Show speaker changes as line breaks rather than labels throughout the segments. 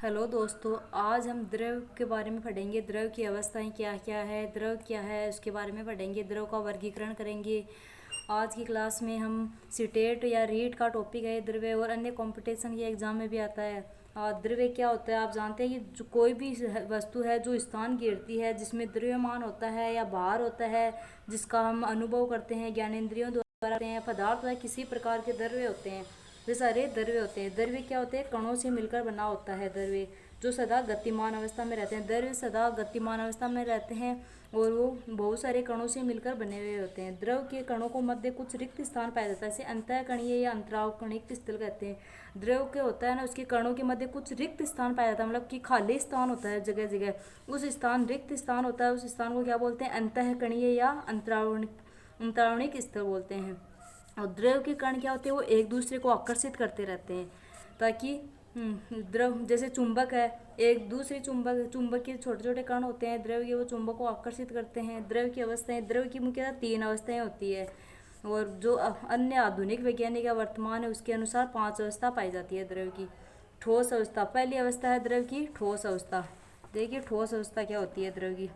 Hello दोस्तों, आज हम द्रव के बारे में पढ़ेंगे। द्रव की अवस्थाएं क्या क्या है, द्रव क्या है उसके बारे में पढ़ेंगे। द्रव का वर्गीकरण करेंगे। आज की क्लास में हम सीटेट या रीट का टॉपिक है द्रव्य, और अन्य कंपटीशन के एग्जाम में भी आता है। द्रव्य क्या होता है आप जानते हैं कि जो कोई भी वस्तु है जो स्थान घेरती है, जिसमें द्रव्यमान होता है या भार होता है, जिसका हम अनुभव करते हैं ज्ञानेंद्रियों द्वारा करते हैं। पदार्थ या किसी प्रकार के द्रव्य होते हैं, वे सारे द्रव्य होते हैं। द्रव्य क्या होते हैं? कणों से मिलकर बना होता है द्रव्य, जो सदा गतिमान अवस्था में रहते हैं। द्रव्य सदा गतिमान अवस्था में रहते हैं और वो बहुत सारे कणों से मिलकर बने हुए होते हैं। द्रव के कणों को मध्य कुछ रिक्त स्थान पाया जाता है, इसे अंतःकणीय या अंतरावकणिक स्थल कहते हैं। द्रव के होता है ना, उसके कणों के मध्य कुछ रिक्त स्थान पाया जाता है, मतलब कि खाली स्थान होता है जगह जगह। उस स्थान रिक्त स्थान होता है, उस स्थान को क्या बोलते हैं? अंतःकणीय या अंतरावणिक स्थल बोलते हैं। और द्रव के कण क्या होते हैं? वो एक दूसरे को आकर्षित करते रहते हैं, ताकि द्रव जैसे चुंबक है, एक दूसरे चुंबक के छोटे छोटे कण होते हैं द्रव के, वो चुंबक को आकर्षित करते हैं। द्रव की अवस्थाएं, द्रव की मुख्यतः 3 अवस्थाएं होती है, और जो अन्य आधुनिक वैज्ञानिक या वर्तमान है उसके अनुसार 5 अवस्था पाई जाती है द्रव की। ठोस अवस्था, पहली अवस्था है द्रव की ठोस अवस्था। देखिए ठोस अवस्था क्या होती है द्रव की।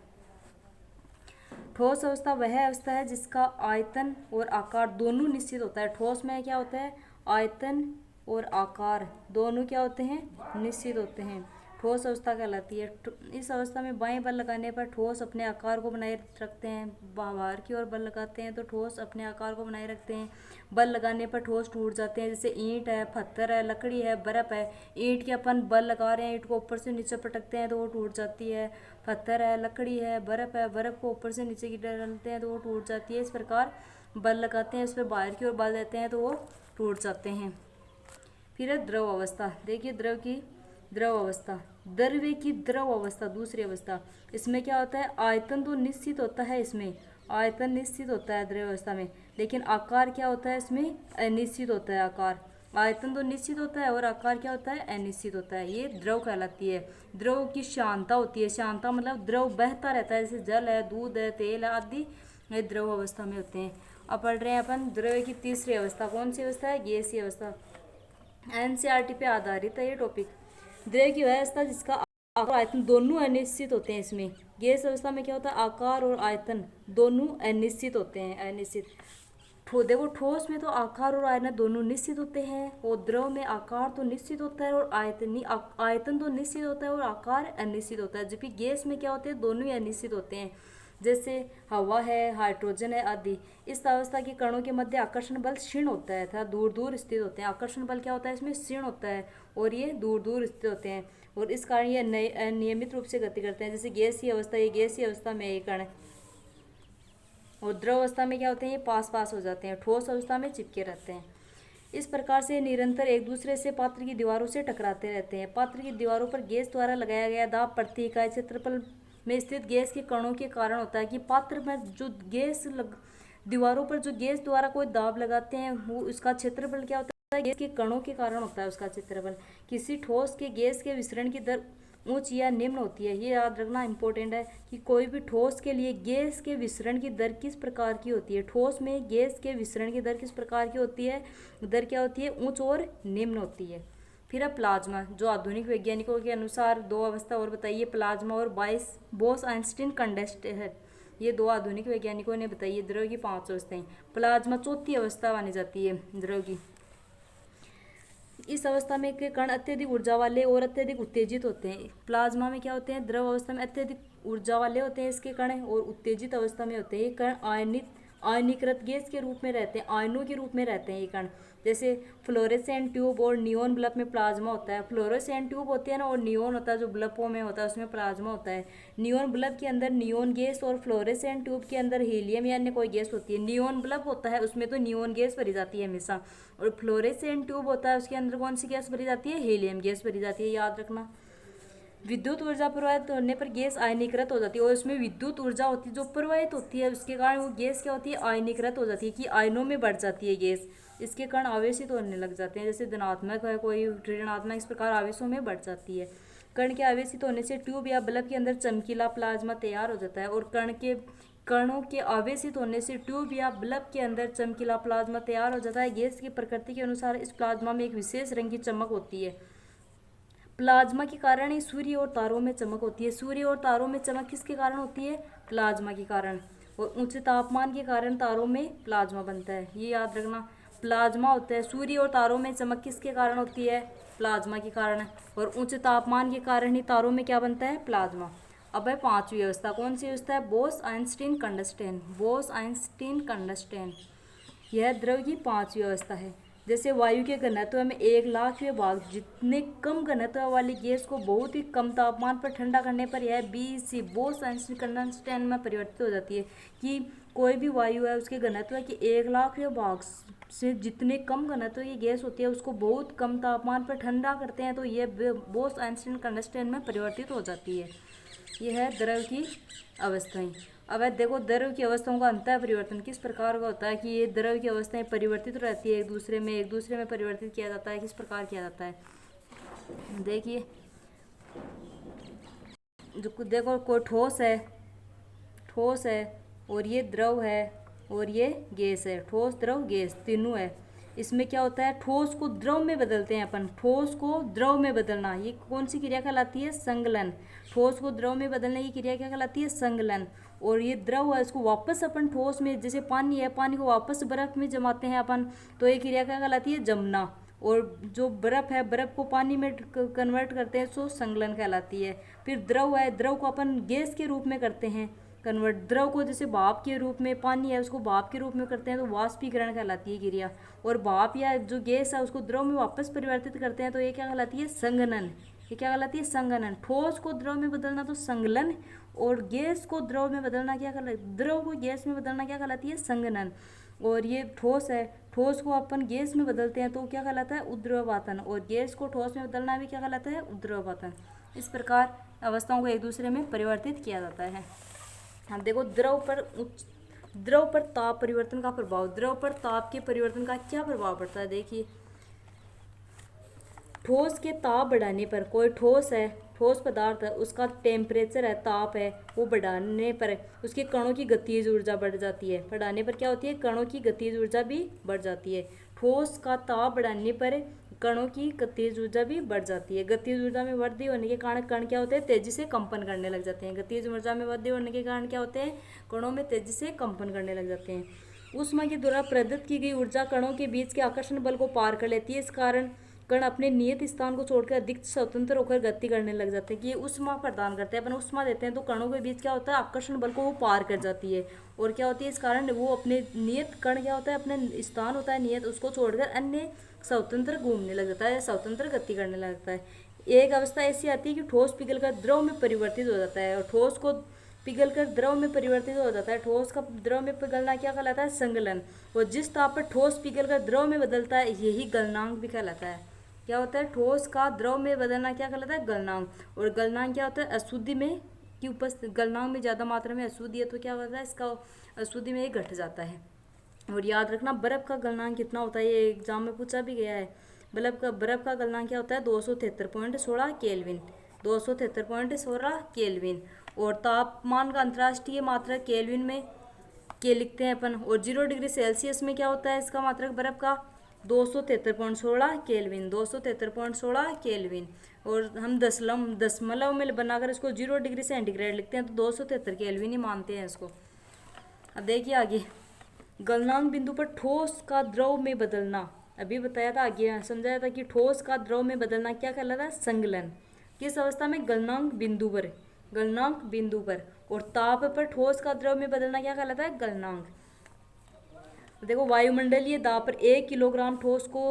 ठोस अवस्था वह अवस्था है जिसका आयतन और आकार दोनों निश्चित होता है। ठोस में क्या होता है? आयतन और आकार दोनों क्या होते हैं? निश्चित होते हैं। ठोस अवस्था कहलाती है। इस अवस्था में बाएं बल लगाने पर ठोस अपने आकार को बनाए रखते हैं, बाहर की ओर बल लगाते हैं तो ठोस अपने आकार को बनाए रखते हैं। बल लगाने पर ठोस टूट जाते हैं, जैसे ईंट है, पत्थर है, लकड़ी है, बर्फ है। ईंट के अपन बल लगा रहे हैं, ईंट को ऊपर से नीचे पटकते हैं तो वो टूट जाती है। पत्थर है, लकड़ी है, बर्फ को ऊपर से नीचे की डालते हैं तो वो टूट जाती है। इस प्रकार बल लगाते हैं, उस पर बाहर की ओर बल देते हैं तो वो टूट जाते हैं। फिर है द्रव अवस्था। देखिए द्रव अवस्था, द्रव्य की द्रव अवस्था दूसरी अवस्था। इसमें क्या होता है? आयतन तो निश्चित होता है, इसमें आयतन निश्चित होता है द्रव अवस्था में, लेकिन आकार क्या होता है? इसमें अनिश्चित होता है आकार। आयतन तो निश्चित होता है और आकार क्या होता है? अनिश्चित होता है। ये द्रव कहलाती है। द्रव की शांता होती है। शांता मतलब द्रव बहता रहता है, जैसे जल है, दूध है, तेल है आदि, ये द्रव अवस्था में होते हैं। अब पढ़ रहे हैं अपन द्रव्य की तीसरी अवस्था। कौन सी अवस्था है? गैसीय अवस्था। एनसीईआरटी पे आधारित है ये टॉपिक। द्रव्य की वह अवस्था जिसका आकार और आयतन दोनों अनिश्चित होते हैं। इसमें गैस अवस्था में क्या होता है? आकार और आयतन दोनों अनिश्चित होते हैं, अनिश्चित। देखो ठोस में तो आकार और आयतन दोनों निश्चित होते हैं, और द्रव में आकार तो निश्चित होता है और आयतन तो निश्चित होता है और आकार अनिश्चित होता है। जबकि गैस में क्या होते हैं? दोनों ही अनिश्चित होते हैं, जैसे हवा है, हाइड्रोजन है आदि। इस अवस्था के कणों के मध्य आकर्षण बल क्षीण होता है तथा दूर दूर स्थित होते हैं। आकर्षण बल क्या होता है? इसमें क्षीण होता है और ये दूर दूर स्थित होते हैं, और इस कारण ये नियमित रूप से गति करते हैं। जैसे गैसीय अवस्था, ये गैसीय अवस्था में ये कण, और द्रव अवस्था में क्या होते हैं? ये पास पास हो जाते हैं। ठोस अवस्था में चिपके रहते हैं। इस प्रकार से निरंतर एक दूसरे से पात्र की दीवारों से टकराते रहते हैं। पात्र की दीवारों पर गैस द्वारा लगाया गया दाब प्रति इकाई क्षेत्रफल में स्थित गैस के कणों के कारण होता है। कि पात्र में जो दीवारों पर जो गैस द्वारा कोई दाब लगाते हैं, वो उसका क्षेत्रफल क्या होता है? गैस के कणों के कारण होता है उसका क्षेत्रफल। किसी ठोस के गैस के विसरण की दर उच्च या निम्न होती है। ये याद रखना इंपॉर्टेंट है कि कोई भी ठोस के लिए गैस के विसरण की दर किस प्रकार की होती है। ठोस में गैस के विसरण की दर किस प्रकार की होती है? दर क्या होती है? उच्च और निम्न होती है। फिर है प्लाज्मा, जो आधुनिक वैज्ञानिकों के अनुसार 2 अवस्था और बताइए, प्लाज्मा और बोस आइंस्टीन कंडेंस्ड है। ये 2 आधुनिक वैज्ञानिकों ने बताई है। द्रव की 5 अवस्थाएं। प्लाज्मा चौथी अवस्था मानी जाती है द्रव की। इस अवस्था में के कण अत्यधिक ऊर्जा वाले और अत्यधिक उत्तेजित होते हैं। प्लाज्मा में क्या होते हैं? द्रव अवस्था में अत्यधिक ऊर्जा वाले होते हैं इसके कण, और उत्तेजित अवस्था में होते हैं ये कण आयनीकृत गैस के रूप में रहते हैं, आयनों के रूप में रहते हैं ये कण। जैसे फ्लोरेसेंट ट्यूब और नियोन बल्ब में प्लाज्मा होता है। फ्लोरेसेंट ट्यूब होती है ना, और नियोन होता है जो बल्बों में होता है, उसमें प्लाज्मा होता है। नियोन बल्ब के अंदर नियोन गैस और फ्लोरेसेंट ट्यूब के अंदर हीलियम या अन्य कोई गैस होती है। नियोन बल्ब होता है उसमें तो नियोन गैस भरी जाती है हमेशा, और फ्लोरेसेंट ट्यूब होता है उसके अंदर कौन सी गैस भरी जाती है? हीलियम गैस भरी जाती है, याद रखना। विद्युत ऊर्जा प्रवाहित होने पर गैस आयनीकृत हो जाती है, और उसमें विद्युत ऊर्जा होती है जो प्रवाहित होती है, उसके कारण वो गैस क्या होती है? आयनीकृत हो जाती है, कि आयनों में बढ़ जाती है गैस। इसके कारण आवेशित होने लग जाते हैं, जैसे धनात्मक है कोई, ऋणात्मक, इस प्रकार आवेशों में बढ़ जाती है। कण के आवेशित होने से ट्यूब या बल्ब के अंदर चमकीला प्लाज्मा तैयार हो जाता है, और कणों के आवेशित होने से ट्यूब या बल्ब के अंदर चमकीला प्लाज्मा तैयार हो जाता है। गैस की प्रकृति के अनुसार इस प्लाज्मा में एक विशेष रंग की चमक होती है। प्लाज्मा के कारण ही सूर्य और तारों में चमक होती है। सूर्य और तारों में चमक किसके कारण होती है? प्लाज्मा के कारण। और ऊंचे तापमान के कारण तारों में प्लाज्मा बनता है, ये याद रखना। प्लाज्मा होता है, सूर्य और तारों में चमक किसके कारण होती है? प्लाज्मा के कारण। और ऊंचे तापमान के कारण ही तारों में क्या बनता है? प्लाज्मा। अब है पांचवी व्यवस्था, कौन सी व्यवस्था है? बोस-आइंस्टीन कंडक्टेन। बोस-आइंस्टीन कंडक्टेन, यह द्रव की पांचवी अवस्था है। जैसे वायु के घनत्व में 1,00,000वें भाग जितने कम घनत्व वाली गैस को बहुत ही कम तापमान पर ठंडा करने पर यह BC बोस-आइंस्टीन कंडक्टेन में परिवर्तित हो जाती है। कि कोई भी वायु है उसके घनत्व के 1,00,000वें भाग से जितने कम घनत्व की गैस होती है उसको बहुत कम तापमान पर ठंडा करते हैं तो यह बोस-आइंस्टीन कंडक्टेन में परिवर्तित हो जाती है। यह है द्रव की अवस्थाएं। अब देखो द्रव की अवस्थाओं का अंतः परिवर्तन किस प्रकार का होता है कि ये द्रव की अवस्थाएं परिवर्तित रहती है एक दूसरे में परिवर्तित किया जाता है, किस प्रकार किया जाता है? देखिए, जो देखो कोई ठोस है और ये द्रव है और ये गैस है। ठोस, द्रव, गैस तीनों है। इसमें क्या होता है? ठोस को द्रव में बदलते हैं अपन। ठोस को द्रव में बदलना, ये कौन सी क्रिया कहलाती है? संगलन। ठोस को द्रव में बदलने की क्रिया क्या कहलाती है? संगलन। और ये द्रव है, इसको वापस अपन ठोस में, जैसे पानी है, पानी को वापस बर्फ में जमाते हैं अपन, तो ये क्रिया क्या कहलाती है? जमना। और जो बर्फ है, बर्फ को पानी में कन्वर्ट करते हैं तो संगलन कहलाती है। फिर द्रव है, द्रव को अपन गैस के रूप में करते हैं कन्वर्ट। द्रव को जैसे भाप के रूप में, पानी है उसको भाप के रूप में करते हैं तो वाष्पीकरण कहलाती है क्रिया। और भाप या जो गैस है उसको द्रव में वापस परिवर्तित करते हैं तो ये क्या कहलाती है? संघनन। ये क्या कहलाती है? संघनन। ठोस को द्रव में बदलना तो संगलन, और गैस को द्रव में बदलना क्या कहलाती है? द्रव को गैस में बदलना क्या कहलाती है? संघनन। और ये ठोस है, ठोस को अपन गैस में बदलते हैं तो क्या कहलाता है? उद्रवपातन। और गैस को ठोस में बदलना भी क्या कहलाता है? उद्रवपातन। इस प्रकार अवस्थाओं को एक दूसरे में परिवर्तित किया जाता है। हम देखो द्रव पर ताप परिवर्तन का प्रभाव। द्रव पर ताप के परिवर्तन का क्या प्रभाव पड़ता है? देखिए, ठोस के ताप बढ़ाने पर, कोई ठोस है, ठोस पदार्थ है, उसका टेम्परेचर है, ताप है, वो बढ़ाने पर उसके कणों की गतिज ऊर्जा बढ़ जाती है। बढ़ाने पर क्या होती है? कणों की गतिज ऊर्जा भी बढ़ जाती है। ठोस का ताप बढ़ाने पर कणों की गतिज ऊर्जा भी बढ़ जाती है। गतिज ऊर्जा में वृद्धि होने के कारण कण क्या होते हैं? तेजी से कंपन करने लग जाते हैं। गतिज ऊर्जा में वृद्धि होने के कारण क्या होते हैं? कणों में तेजी से कंपन करने लग जाते हैं। ऊष्मा के द्वारा प्रदत्त की गई ऊर्जा कणों के बीच के आकर्षण बल को पार कर लेती है। इस कारण कण अपने नियत स्थान को छोड़कर अधिक स्वतंत्र होकर गति करने लग जाते हैं। कि ये ऊष्मा प्रदान करते हैं, अपन ऊष्मा देते हैं तो कणों के बीच क्या होता है? आकर्षण बल को वो पार कर जाती है। और क्या होती है? इस कारण वो अपने नियत कण क्या होता है? अपने स्थान होता है नियत, उसको छोड़कर अन्य स्वतंत्र घूमने लग जाता है, स्वतंत्र गति करने लगता है। एक अवस्था ऐसी आती है कि ठोस पिघलकर द्रव में परिवर्तित हो जाता है, और ठोस को पिघलकर द्रव में परिवर्तित हो जाता है। ठोस का द्रव में पिघलना क्या कहलाता है? संगलन। और जिस ताप पर ठोस पिघलकर द्रव में बदलता है यही गलनांक भी कहलाता है। क्या होता है? ठोस का द्रव में बदलना क्या कहलाता है? गलनांक। और गलनांक क्या होता है? अशुद्धि में की उपस्थिति, गलनांक में ज़्यादा मात्रा में अशुद्धि है तो क्या होता है? इसका अशुद्धि में ये घट जाता है। और याद रखना बर्फ का गलनांक कितना होता है, ये एग्जाम में पूछा भी गया है। बर्फ का गलनांक क्या होता है? 273.16 केल्विन। 273.16 केल्विन। और तापमान का अंतर्राष्ट्रीय मात्रक केल्विन में के लिखते हैं अपन। और 0 डिग्री सेल्सियस में क्या होता है इसका मात्रक बर्फ का? 273.16 केल्विन। 273.16 केल्विन। और हम दशमलव में बनाकर इसको 0 डिग्री सेंटीग्रेड लिखते हैं तो 273 केल्विन ही मानते हैं इसको। अब देखिए आगे, गलनांक बिंदु पर ठोस का द्रव में बदलना। अभी बताया था, आगे समझाया था कि ठोस का द्रव में बदलना क्या कहलाता है? संगलन। किस अवस्था में? गलनांक बिंदु पर। गलनांक बिंदु पर। और ताप पर ठोस का द्रव में बदलना क्या कहलाता है? गलनांक। देखो, वायुमंडलीय दाब पर 1 किलोग्राम ठोस को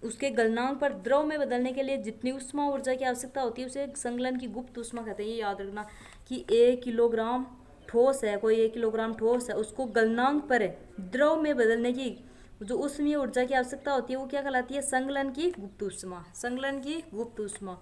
उसके गलनांक पर द्रव में बदलने के लिए जितनी उष्मा ऊर्जा की आवश्यकता होती है उसे संकलन की गुप्त उष्मा कहते हैं। ये याद रखना कि 1 किलोग्राम ठोस है, कोई 1 किलोग्राम ठोस है, उसको गलनांक पर द्रव में बदलने की जो उष्मीय ऊर्जा की आवश्यकता होती है वो क्या कहलाती है? संकलन की गुप्त उष्मा। संकलन की गुप्त उष्मा।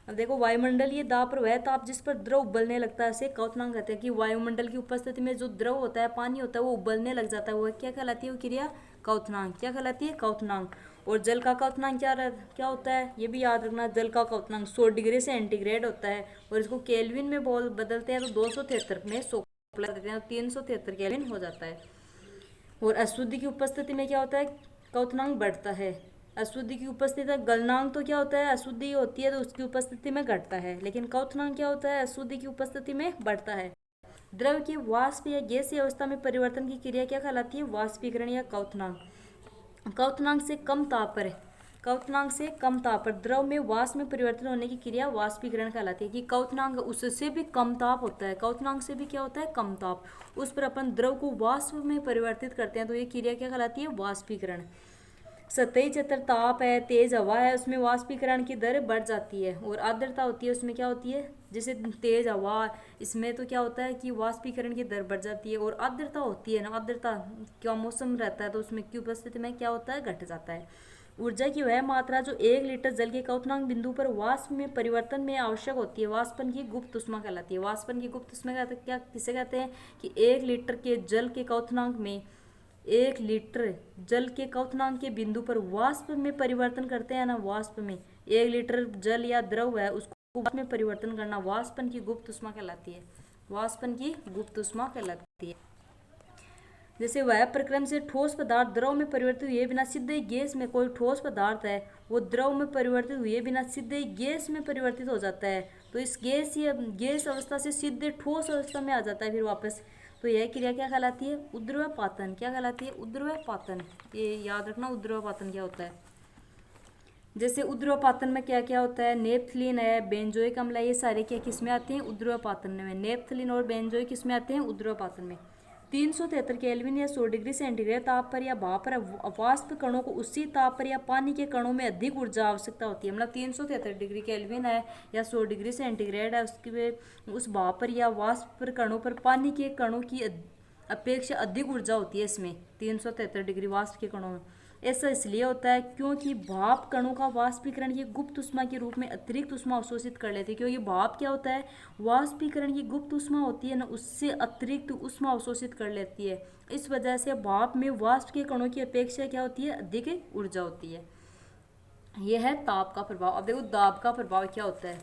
अब देखो, वायुमंडलीय दाब पर वह ताप जिस पर द्रव उबलने लगता है उसे क्वथनांक कहते हैं। कि वायुमंडल की उपस्थिति में जो द्रव होता है, पानी होता है, वो उबलने लग जाता है, वह क्या कहलाती है? वो क्रिया क्वथनांक। क्या कहलाती है? क्वथनांक। और जल का क्वथनांक क्या होता है? ये भी याद रखना, जल का क्वथनांक 100 डिग्री सेंटीग्रेड होता है। और इसको केल्विन में बदलते हैं तो 273 में 100 प्लस देते हैं तो 373 केल्विन हो जाता है। और अशुद्धि की उपस्थिति में क्या होता है? क्वथनांक बढ़ता है। अशुद्धि की उपस्थिति, गलनांक तो क्या होता है, अशुद्धि होती है तो उसकी उपस्थिति में घटता है, लेकिन क्वथनांक क्या होता है, अशुद्धि की उपस्थिति में बढ़ता है। द्रव की वाष्प या गैसीय अवस्था में परिवर्तन की क्रिया क्या कहलाती है, वाष्पीकरण या क्वथनांक। क्वथनांक से कम ताप पर, क्वथनांक से कम ताप पर द्रव में वाष्प में परिवर्तन होने की क्रिया वाष्पीकरण कहलाती है। कि क्वथनांक उससे भी कम ताप होता है, क्वथनांक से भी क्या होता है, कम ताप, उस पर अपन द्रव को वाष्प में परिवर्तित करते हैं तो ये क्रिया क्या कहलाती है, वाष्पीकरण। सतही क्षेत्र ताप है, तेज हवा है, उसमें वाष्पीकरण की दर बढ़ जाती है। और आर्द्रता होती है, उसमें क्या होती है, जैसे तेज हवा, इसमें तो क्या होता है कि वाष्पीकरण की दर बढ़ जाती है। और आर्द्रता होती है ना, आर्द्रता क्या मौसम रहता है तो उसमें की उपस्थिति में क्या होता है, घट जाता है। ऊर्जा की वह मात्रा जो 1 लीटर जल के क्वथनांक बिंदु पर वाष्प में परिवर्तन में आवश्यक होती है, वाष्पन की गुप्त ऊष्मा कहलाती है। वाष्पन की गुप्त ऊष्मा क्या किसे कहते हैं, कि 1 लीटर के जल के क्वथनांक में, 1 लीटर जल के क्वथनांक के बिंदु पर वाष्प में परिवर्तन करते हैं ना, वाष्प में 1 लीटर जल या द्रव है उसको वाष्प में परिवर्तन करना वाष्पन की गुप्त ऊष्मा कहलाती है, वाष्पन की गुप्त ऊष्मा कहलाती है। जैसे वह प्रक्रम से ठोस पदार्थ द्रव में परिवर्तित हुए बिना सीधे गैस में, कोई ठोस पदार्थ है वो द्रव में परिवर्तित हुए बिना सीधे गैस में परिवर्तित हो जाता है, तो इस गैस या गैस अवस्था से सीधे ठोस अवस्था में आ जाता है फिर वापस, तो यह क्रिया क्या कहलाती है, उद्रवपातन। क्या कहलाती है, उद्रवपातन। ये याद रखना उद्रवपातन क्या होता है। जैसे उद्रवपातन में क्या क्या होता है, नेपथलीन है, बेंजोइक अम्ल है, ये सारे क्या किस में आते हैं, उद्रवपातन में। नेपथलीन और बेंजोइक किस में आते हैं, उद्रवपातन में। 373 केल्विन या 100 डिग्री सेंटीग्रेड ताप पर या भाप पर वाष्प कणों को उसी ताप पर या पानी के कणों में अधिक ऊर्जा आवश्यकता होती है। मतलब 373 डिग्री केल्विन है या 100 डिग्री सेंटीग्रेड है, उसके उस भाप पर या वाष्प पर कणों पर पानी के कणों की अपेक्षा अधिक ऊर्जा होती है इसमें, 373 डिग्री वाष्प के कणों में। ऐसा इसलिए होता है क्योंकि भाप कणों का वाष्पीकरण की गुप्त ऊष्मा के रूप में अतिरिक्त ऊष्मा अवशोषित कर लेती है। क्योंकि भाप क्या होता है, वाष्पीकरण की गुप्त ऊष्मा होती है ना, उससे अतिरिक्त ऊष्मा अवशोषित कर लेती है। इस वजह से भाप में वाष्प के कणों की अपेक्षा क्या होती है, अधिक ऊर्जा होती है। यह है ताप का प्रभाव। अब देखो दाब का प्रभाव क्या होता है।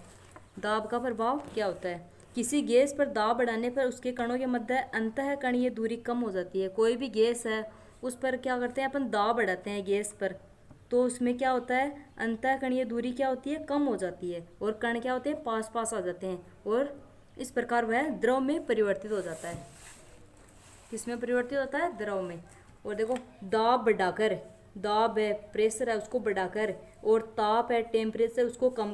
दाब का प्रभाव क्या होता है, किसी गैस पर दाब बढ़ाने पर उसके कणों के मध्य अंतःकणीय दूरी कम हो जाती है। कोई भी गैस है उस पर क्या करते हैं अपन, दाब बढ़ाते हैं गैस पर, तो उसमें क्या होता है, अंतःकणीय दूरी क्या होती है, कम हो जाती है, और कण क्या होते हैं, पास पास आ जाते हैं, और इस प्रकार वह द्रव में परिवर्तित हो जाता है। किसमें परिवर्तित होता है, द्रव में। और देखो दाब बढ़ाकर, दाब है प्रेशर है उसको बढ़ाकर, और ताप है टेम्परेचर उसको कम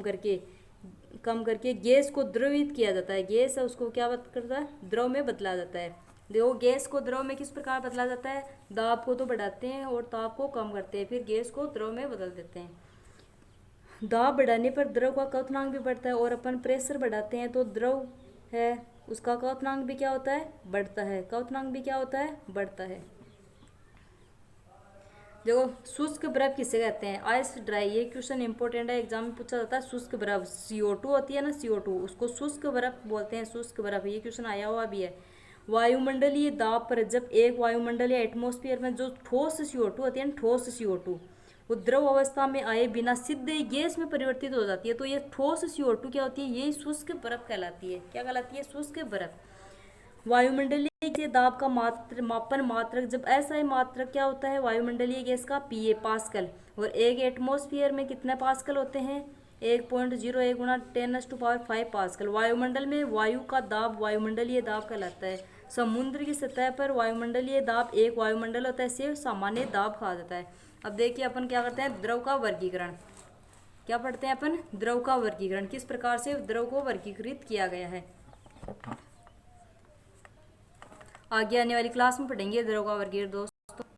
करके गैस को द्रवित किया जाता है। गैस है उसको क्या करता है, द्रव में बदला जाता है। देखो गैस को द्रव में किस प्रकार बदला जाता है, दाब को तो बढ़ाते हैं और ताप को कम करते हैं, फिर गैस को द्रव में बदल देते हैं। दाब बढ़ाने पर द्रव का क्वथनांक भी बढ़ता है, और अपन प्रेशर बढ़ाते हैं तो द्रव है उसका क्वथनांक भी क्या होता है, बढ़ता है। क्वथनांक भी क्या होता है, बढ़ता है। देखो शुष्क बर्फ किसे कहते हैं, आइस ड्राई। ये क्वेश्चन इंपॉर्टेंट है, एग्जाम में पूछा जाता है। शुष्क बर्फ CO2 होती है ना, CO2 उसको शुष्क बर्फ बोलते हैं, शुष्क बर्फ। ये क्वेश्चन आया हुआ भी है। वायुमंडलीय दाब पर जब एक वायुमंडल या एटमॉस्फेयर में जो ठोस CO2 होती है ना, ठोस CO2 वो द्रव अवस्था में आए बिना सीधे गैस में परिवर्तित हो जाती है, तो ये ठोस CO2 क्या होती है, ये शुष्क बर्फ कहलाती है। क्या कहलाती है, शुष्क बर्फ। वायुमंडलीय दाब का मापन मात्रक, जब ऐसा मात्रक क्या होता है वायुमंडलीय गैस का, PA पास्कल, और एक एटमॉस्फेयर में कितने पास्कल होते हैं, 1.01 गुणा 10⁵ पास्कल। वायुमंडल में वायु का दाब वायुमंडलीय दाब कहलाता है। समुद्र की सतह पर वायुमंडलीय दाब एक वायुमंडल होता है, इसे सामान्य दाब कहा जाता है। अब देखिए अपन क्या करते हैं, द्रव का वर्गीकरण। क्या पढ़ते हैं अपन, द्रव का वर्गीकरण, किस प्रकार से द्रव को वर्गीकृत किया गया है। आगे आने वाली क्लास में पढ़ेंगे द्रव का वर्गीकरण दोस्त।